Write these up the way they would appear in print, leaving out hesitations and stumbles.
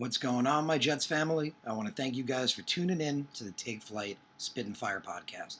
What's going on, my Jets family? I want to thank you guys for tuning in to the Take Flight Spit and Fire podcast.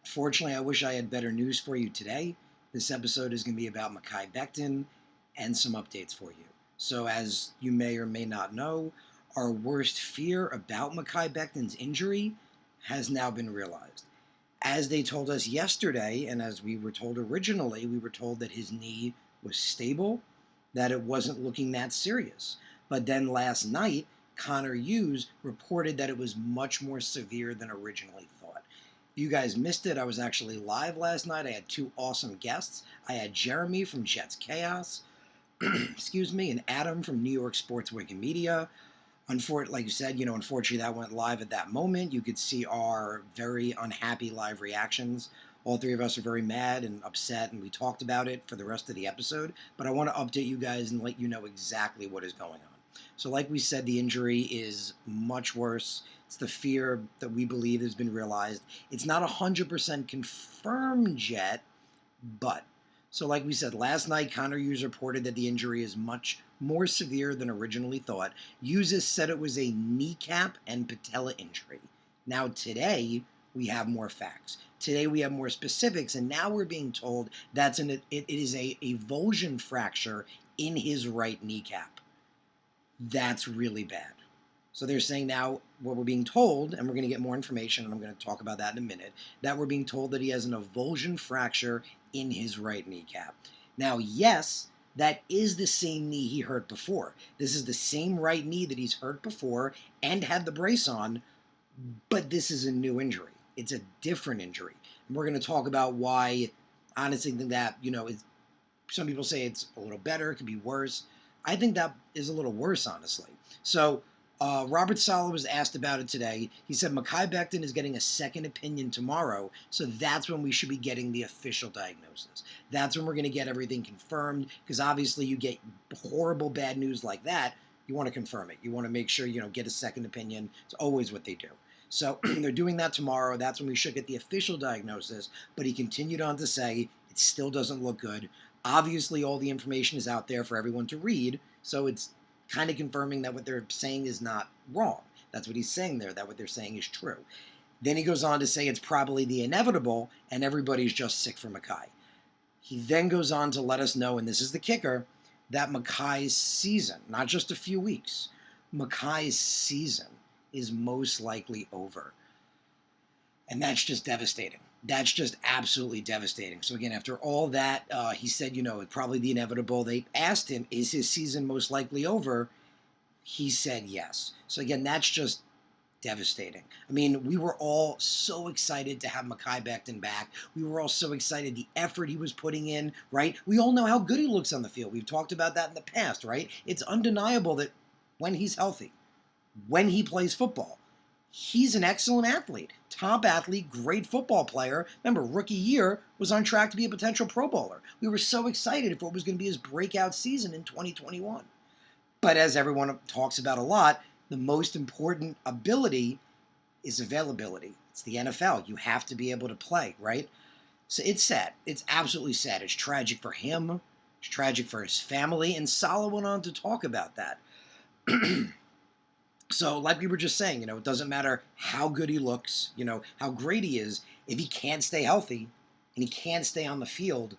Unfortunately, I wish I had better news for you today. This episode is going to be about Mekhi Becton and some updates for you. So, as you may or may not know, our worst fear about Mekhi Becton's injury has now been realized. As they told us yesterday, and as we were told originally, we were told that his knee was stable, that it wasn't looking that serious. But then last night, Connor Hughes reported that it was much more severe than originally thought. If you guys missed it, I was actually live last night. I had two awesome guests. I had Jeremy from Jets Chaos, excuse me, and Adam from New York Sports Wikimedia. Like you said, unfortunately that went live at that moment. You could see our very unhappy live reactions. All three of us are very mad and upset, and we talked about it for the rest of the episode. But I want to update you guys and let you know exactly what is going on. So like we said, the injury is much worse. It's the fear that we believe has been realized. It's not 100% confirmed yet, but. So like we said, last night, Connor Hughes reported that the injury is much more severe than originally thought. Hughes said it was a kneecap and patella injury. Now today, we have more facts. Today we have more specifics, and now we're being told it is a avulsion fracture in his right kneecap. That's really bad. So they're saying now what we're being told, and we're going to get more information, and I'm going to talk about that in a minute, that we're being told that he has an avulsion fracture in his right kneecap. Now, yes, that is the same knee he hurt before. This is the same right knee that he's hurt before and had the brace on, but this is a new injury. It's a different injury. And we're going to talk about why, honestly, that, some people say it's a little better, it could be worse. I think that is a little worse, honestly. So Robert Saleh was asked about it today. He said Mekhi Becton is getting a second opinion tomorrow, so that's when we should be getting the official diagnosis. That's when we're going to get everything confirmed, because obviously you get horrible bad news like that, you want to confirm it. You want to make sure, get a second opinion. It's always what they do. So they're doing that tomorrow. That's when we should get the official diagnosis. But he continued on to say it still doesn't look good. Obviously, all the information is out there for everyone to read, so it's kind of confirming that what they're saying is not wrong. That's what he's saying there, that what they're saying is true. Then he goes on to say it's probably the inevitable, and everybody's just sick for Mekhi. He then goes on to let us know, and this is the kicker, that Mekhi's season, not just a few weeks, Mekhi's season is most likely over. And that's just devastating. That's just absolutely devastating. So again, after all that, he said, probably the inevitable. They asked him, is his season most likely over? He said yes. So again, that's just devastating. I mean, we were all so excited to have Mekhi Becton back. We were all so excited, the effort he was putting in, right? We all know how good he looks on the field. We've talked about that in the past, right? It's undeniable that when he's healthy, when he plays football, he's an excellent athlete, top athlete, great football player. Remember, rookie year was on track to be a potential Pro Bowler. We were so excited for what was going to be his breakout season in 2021. But as everyone talks about a lot, the most important ability is availability. It's the NFL. You have to be able to play, right? So it's sad. It's absolutely sad. It's tragic for him. It's tragic for his family. And Saleh went on to talk about that. So like we were just saying, it doesn't matter how good he looks, how great he is. If he can't stay healthy and he can't stay on the field,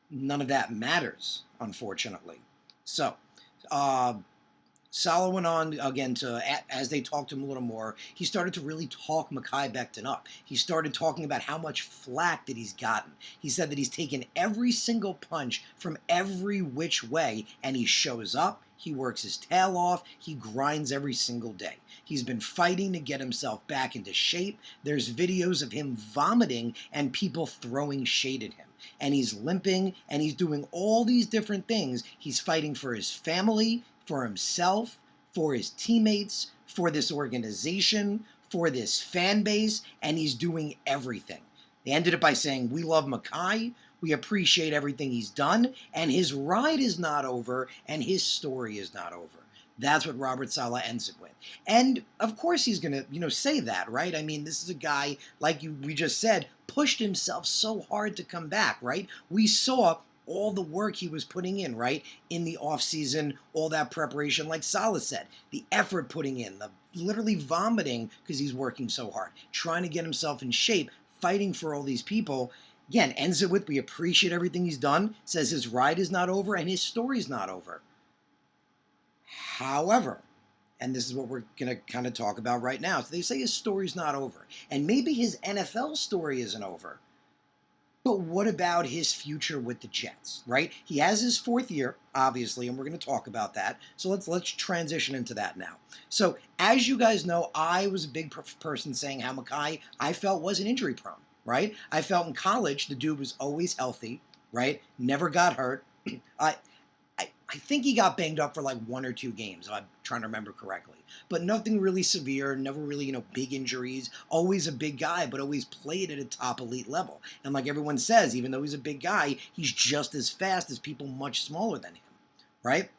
none of that matters, unfortunately. So Saleh went on again as they talked to him a little more, he started to really talk Mekhi Becton up. He started talking about how much flack that he's gotten. He said that he's taken every single punch from every which way, and he shows up, he works his tail off, he grinds every single day. He's been fighting to get himself back into shape. There's videos of him vomiting and people throwing shade at him. And he's limping, and he's doing all these different things. He's fighting for his family, for himself, for his teammates, for this organization, for this fan base, and he's doing everything. They ended it by saying, we love Mekhi, we appreciate everything he's done, and his ride is not over, and his story is not over. That's what Robert Saleh ends it with. And of course he's going to, say that, right? I mean, this is a guy, we just said, pushed himself so hard to come back, right? We saw all the work he was putting in, right? In the offseason, all that preparation, like Salah said, the effort putting in, the literally vomiting because he's working so hard, trying to get himself in shape, fighting for all these people. Again, ends it with, we appreciate everything he's done, says his ride is not over and his story's not over. However, and this is what we're going to kind of talk about right now. So they say his story's not over. And maybe his NFL story isn't over. But what about his future with the Jets, right? He has his 4th year, obviously, and we're going to talk about that. So let's transition into that now. So as you guys know, I was a big person saying how Mekhi, I felt, wasn't injury prone, right? I felt in college the dude was always healthy, right? Never got hurt. I think he got banged up for like 1 or 2 games, if I'm trying to remember correctly. But nothing really severe, never really, big injuries. Always a big guy, but always played at a top elite level. And like everyone says, even though he's a big guy, he's just as fast as people much smaller than him, right?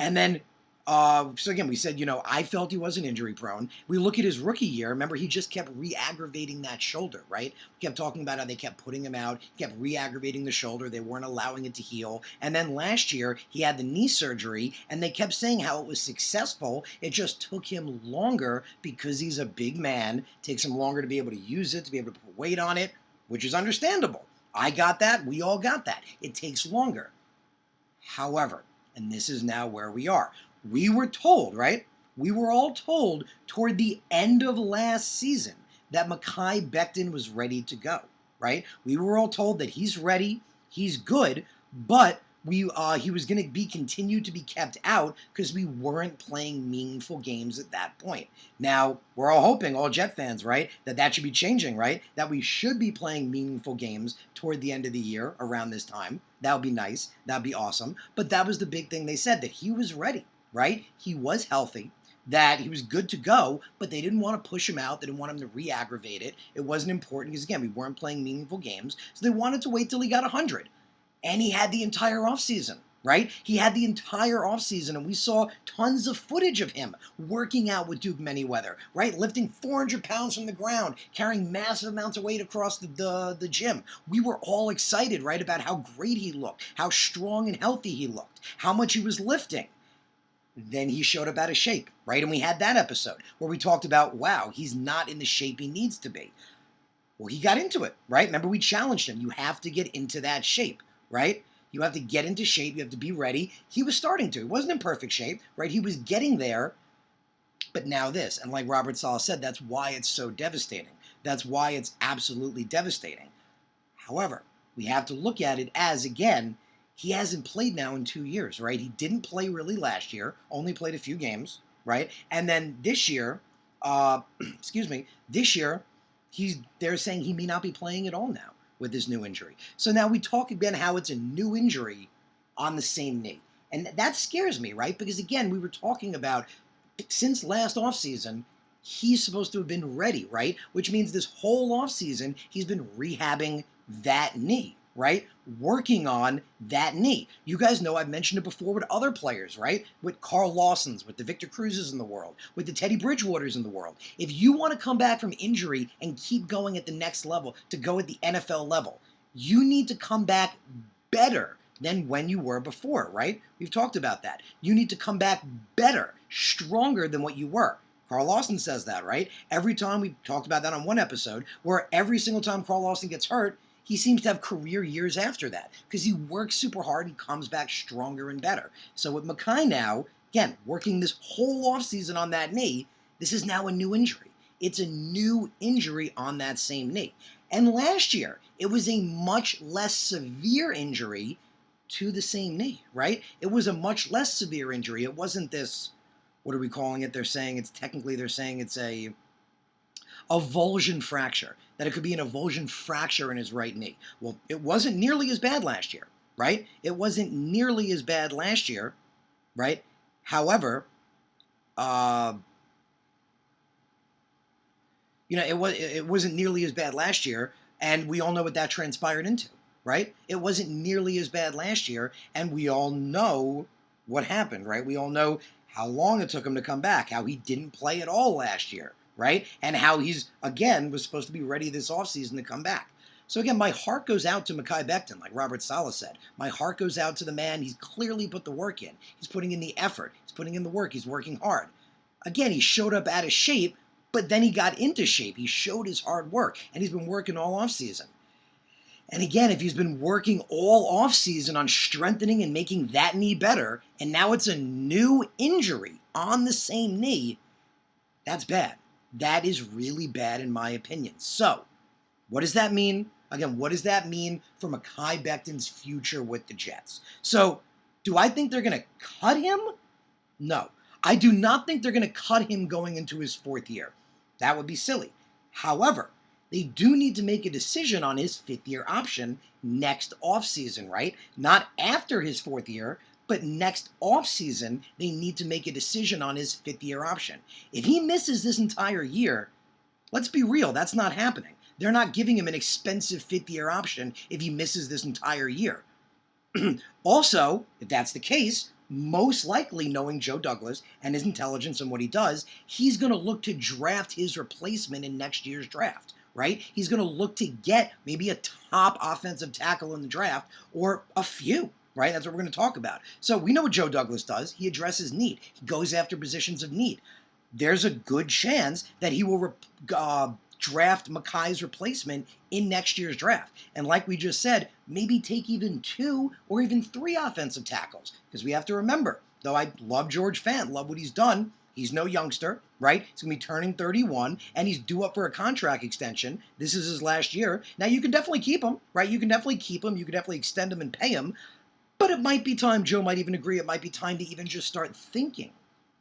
And then, so again, we said, I felt he wasn't injury prone. We look at his rookie year. Remember, he just kept re-aggravating that shoulder, right? We kept talking about how they kept putting him out, kept re-aggravating the shoulder. They weren't allowing it to heal. And then last year, he had the knee surgery, and they kept saying how it was successful. It just took him longer because he's a big man. It takes him longer to be able to use it, to be able to put weight on it, which is understandable. I got that. We all got that. It takes longer. However, and this is now where we are. We were told, right? We were all told toward the end of last season that Mekhi Becton was ready to go, right? We were all told that he's ready, he's good, but he was going to be continued to be kept out because we weren't playing meaningful games at that point. Now, we're all hoping, all Jet fans, right, that should be changing, right? That we should be playing meaningful games toward the end of the year around this time. That would be nice. That would be awesome. But that was the big thing they said, that he was ready, right? He was healthy, that he was good to go, but they didn't want to push him out. They didn't want him to re-aggravate it. It wasn't important because, again, we weren't playing meaningful games. So they wanted to wait till he got 100. And he had the entire offseason, right? He had the entire offseason, and we saw tons of footage of him working out with Duke Manyweather, right? Lifting 400 pounds from the ground, carrying massive amounts of weight across the gym. We were all excited, right, about how great he looked, how strong and healthy he looked, how much he was lifting. Then he showed up out of shape, right? And we had that episode where we talked about, wow, he's not in the shape he needs to be. Well, he got into it, right? Remember, we challenged him. You have to get into that shape, right? You have to get into shape. You have to be ready. He was starting to. He wasn't in perfect shape, right? He was getting there. But now this. And like Robert Saleh said, that's why it's so devastating. That's why it's absolutely devastating. However, we have to look at it as, again, he hasn't played now in 2 years, right? He didn't play really last year. Only played a few games, right? And then this year, this year, they're saying he may not be playing at all now with this new injury. So now we talk again how it's a new injury on the same knee. And that scares me, right? Because again, we were talking about since last offseason, he's supposed to have been ready, right? Which means this whole offseason, he's been rehabbing that knee, right? Working on that knee. You guys know I've mentioned it before with other players, right? With Carl Lawson's, with the Victor Cruz's in the world, with the Teddy Bridgewater's in the world. If you want to come back from injury and keep going at the next level, to go at the NFL level, you need to come back better than when you were before, right? We've talked about that. You need to come back better, stronger than what you were. Carl Lawson says that, right? Every time, we talked about that on one episode, where every single time Carl Lawson gets hurt, he seems to have career years after that because he works super hard and comes back stronger and better. So with Mekhi now, again, working this whole offseason on that knee, this is now a new injury. It's a new injury on that same knee. And last year, it was a much less severe injury to the same knee, right? It was a much less severe injury. It wasn't this, what are we calling it? They're saying it's a avulsion fracture, that it could be an avulsion fracture in his right knee. Well, it wasn't nearly as bad last year, right? It wasn't nearly as bad last year, right? However, it wasn't nearly as bad last year, and we all know what that transpired into, right? It wasn't nearly as bad last year, and we all know what happened, right? We all know how long it took him to come back, how he didn't play at all last year, right? And how he's, again, was supposed to be ready this offseason to come back. So again, my heart goes out to Mekhi Becton, like Robert Saleh said. My heart goes out to the man. He's clearly put the work in. He's putting in the effort. He's putting in the work. He's working hard. Again, he showed up out of shape, but then he got into shape. He showed his hard work, and he's been working all offseason. And again, if he's been working all offseason on strengthening and making that knee better, and now it's a new injury on the same knee, that's bad. That is really bad in my opinion. So, what does that mean? Again, what does that mean for Mekhi Becton's future with the Jets? So, do I think they're going to cut him? No. I do not think they're going to cut him going into his fourth year. That would be silly. However, they do need to make a decision on his fifth-year option next offseason, right? Not after his fourth year, but next offseason, they need to make a decision on his fifth-year option. If he misses this entire year, let's be real, that's not happening. They're not giving him an expensive fifth-year option if he misses this entire year. Also, if that's the case, most likely knowing Joe Douglas and his intelligence and what he does, he's going to look to draft his replacement in next year's draft, right? He's going to look to get maybe a top offensive tackle in the draft or a few, right? That's what we're going to talk about. So we know what Joe Douglas does. He addresses need. He goes after positions of need. There's a good chance that he will draft Mekhi's replacement in next year's draft. And like we just said, maybe take even 2 or even 3 offensive tackles. Because we have to remember, though I love George Fant, love what he's done, he's no youngster, right? He's going to be turning 31, and he's due up for a contract extension. This is his last year. Now, you can definitely keep him, right? You can definitely keep him. You can definitely extend him and pay him. But it might be time, Joe might even agree, it might be time to even just start thinking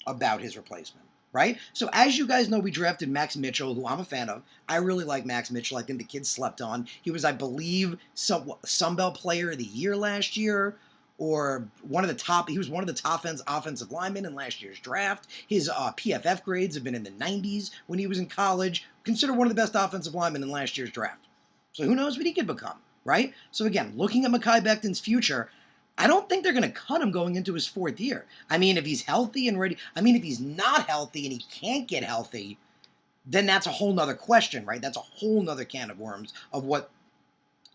about his replacement. Right? So as you guys know, we drafted Max Mitchell, who I'm a fan of. I really like Max Mitchell. I think the kid slept on. He was, I believe, Sunbelt Player of the Year last year, or he was one of the top offensive linemen in last year's draft. His PFF grades have been in the 90s when he was in college. Considered one of the best offensive linemen in last year's draft. So who knows what he could become, right? So again, looking at Mekhi Becton's future, I don't think they're going to cut him going into his fourth year. I mean, if he's healthy and ready, if he's not healthy and he can't get healthy, then that's a whole nother question, right? That's a whole nother can of worms of what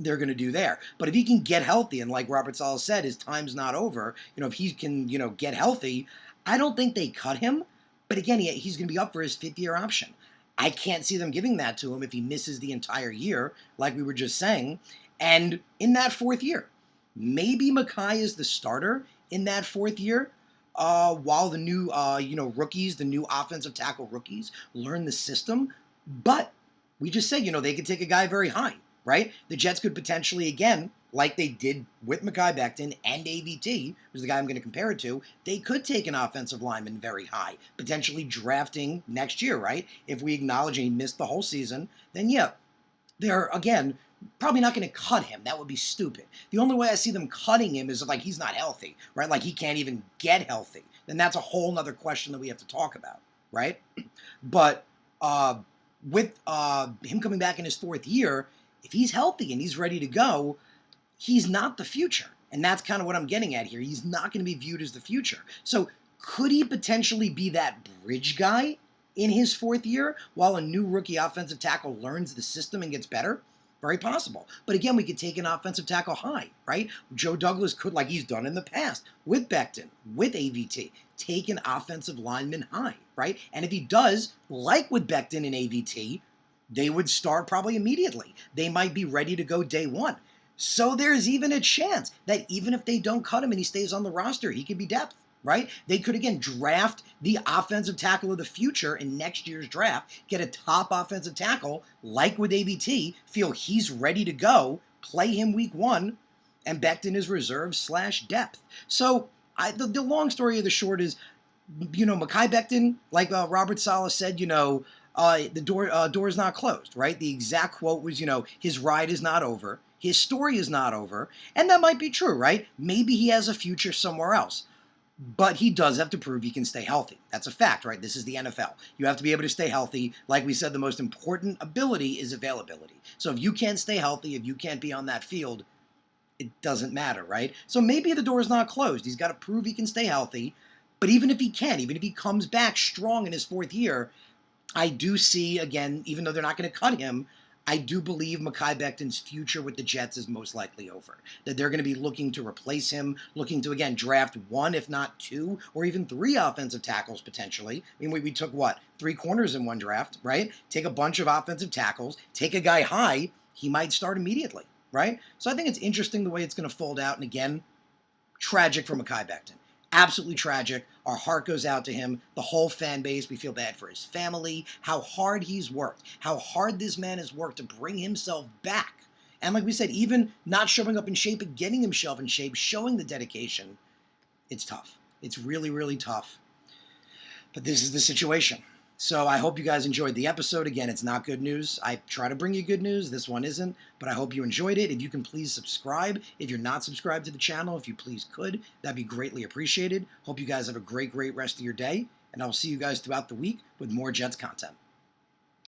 they're going to do there. But if he can get healthy, and like Robert Saleh said, his time's not over, if he can, get healthy, I don't think they cut him. But again, he's going to be up for his fifth-year option. I can't see them giving that to him if he misses the entire year, like we were just saying, and in that fourth year. Maybe Mekhi is the starter in that fourth year, while the new, rookies, the new offensive tackle rookies, learn the system. But we just said, they could take a guy very high, right? The Jets could potentially, again, like they did with Mekhi Becton and AVT, who's the guy I'm going to compare it to, they could take an offensive lineman very high, potentially drafting next year, right? If we acknowledge he missed the whole season, then yeah, they're, again, probably not going to cut him. That would be stupid. The only way I see them cutting him is if, like, he's not healthy, right? Like, he can't even get healthy. Then that's a whole nother question that we have to talk about, right? But with him coming back in his fourth year, if he's healthy and he's ready to go, he's not the future. And that's kind of what I'm getting at here. He's not going to be viewed as the future. So could he potentially be that bridge guy in his fourth year while a new rookie offensive tackle learns the system and gets better? Very possible. But again, we could take an offensive tackle high, right? Joe Douglas could, like he's done in the past, with Becton, with AVT, take an offensive lineman high, right? And if he does, like with Becton and AVT, they would start probably immediately. They might be ready to go day one. So there's even a chance that even if they don't cut him and he stays on the roster, he could be depth, right? They could, again, draft the offensive tackle of the future in next year's draft, get a top offensive tackle, like with AVT, feel he's ready to go, play him week one, and Becton is reserve/depth. So the long story of the short is, Mekhi Becton, like Robert Saleh said, the door is not closed, right? The exact quote was, his ride is not over. His story is not over. And that might be true, right? Maybe he has a future somewhere else. But he does have to prove he can stay healthy. That's a fact, right? This is the NFL. You have to be able to stay healthy. Like we said, the most important ability is availability. So if you can't stay healthy, if you can't be on that field, it doesn't matter, right? So maybe the door is not closed. He's got to prove he can stay healthy. But even if he can, even if he comes back strong in his fourth year, I do see, again, even though they're not going to cut him, I do believe Mekhi Becton's future with the Jets is most likely over. That they're going to be looking to replace him, looking to, again, draft one, if not two, or even three offensive tackles potentially. I mean, we took, what, 3 corners in one draft, right? Take a bunch of offensive tackles, take a guy high, he might start immediately, right? So I think it's interesting the way it's going to fold out. And again, tragic for Mekhi Becton. Absolutely tragic. Our heart goes out to him, the whole fan base. We feel bad for his family, how hard he's worked, how hard this man has worked to bring himself back. And like we said, even not showing up in shape and getting himself in shape, showing the dedication, it's tough. It's really, really tough. But this is the situation. So I hope you guys enjoyed the episode. Again, it's not good news. I try to bring you good news. This one isn't, but I hope you enjoyed it. If you can please subscribe. If you're not subscribed to the channel, if you please could, that'd be greatly appreciated. Hope you guys have a great, great rest of your day, and I will see you guys throughout the week with more Jets content.